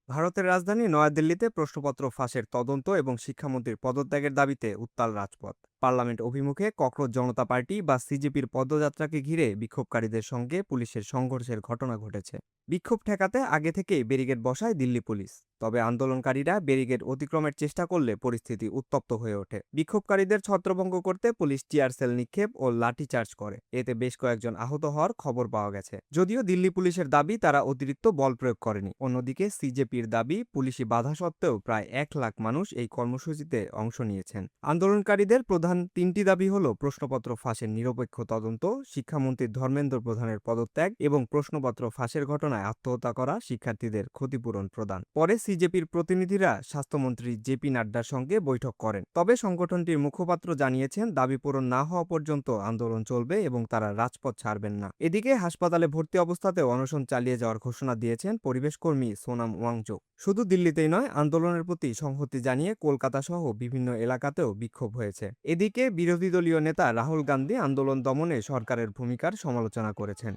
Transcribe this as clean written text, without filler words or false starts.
ভারতের রাজধানী নয়াদিল্লিতে প্রশ্নপত্র ফাঁসের তদন্ত এবং শিক্ষামন্ত্রীর পদত্যাগের দাবিতে উত্তাল রাজপথ। পার্লামেন্ট অভিমুখে ককরোচ জনতা পার্টি বা সিজেপির পদযাত্রাকে ঘিরে বিক্ষোভকারীদের সঙ্গে পুলিশের সংঘর্ষের ঘটনা ঘটেছে। বিক্ষোভ ঠেকাতে আগে থেকেই ব্যারিকেড বসায় দিল্লি পুলিশ। তবে আন্দোলনকারীরা ব্যারিকেড অতিক্রমের চেষ্টা করলে পরিস্থিতি উত্তপ্ত হয়ে ওঠে। বিক্ষোভকারীদের ছত্রভঙ্গ করতে পুলিশ টিয়ার সেল নিক্ষেপ ও লাঠিচার্জ করে। এতে বেশ কয়েকজন আহত হওয়ার খবর পাওয়া গেছে, যদিও দিল্লি পুলিশের দাবি তারা অতিরিক্ত বল প্রয়োগ করেনি। অন্যদিকে সিজেপির দাবি পুলিশি বাধা সত্ত্বেও প্রায় 1 লাখ মানুষ এই কর্মসূচিতে অংশ নিয়েছেন। আন্দোলনকারীদের প্রধান তিনটি দাবি হল প্রশ্নপত্র ফাঁসের নিরপেক্ষ তদন্ত, শিক্ষামন্ত্রী ধর্মেন্দ্র প্রধানের পদত্যাগ এবং প্রশ্নপত্র ফাঁসের ঘটনায় আত্মহত্যা করা শিক্ষার্থীদের ক্ষতিপূরণ প্রদান। পরে সিজেপির প্রতিনিধিরা স্বাস্থ্যমন্ত্রী জেপি নাড্ডার সঙ্গে বৈঠক করেন। তবে সংগঠনটির মুখপাত্র জানিয়েছেন দাবি পূরণ না হওয়া পর্যন্ত আন্দোলন চলবে এবং তারা রাজপথ ছাড়বেন না। এদিকে হাসপাতালে ভর্তি অবস্থাতেও অনশন চালিয়ে যাওয়ার ঘোষণা দিয়েছেন পরিবেশ কর্মী সোনাম ওয়াংচুক। শুধু দিল্লিতেই নয়, আন্দোলনের প্রতি সংহতি জানিয়ে কলকাতা সহ বিভিন্ন এলাকাতেও বিক্ষোভ হয়েছে। এদিকে বিরোধী দলীয় নেতা রাহুল গান্ধী আন্দোলন দমনে সরকারের ভূমিকার সমালোচনা করেছেন।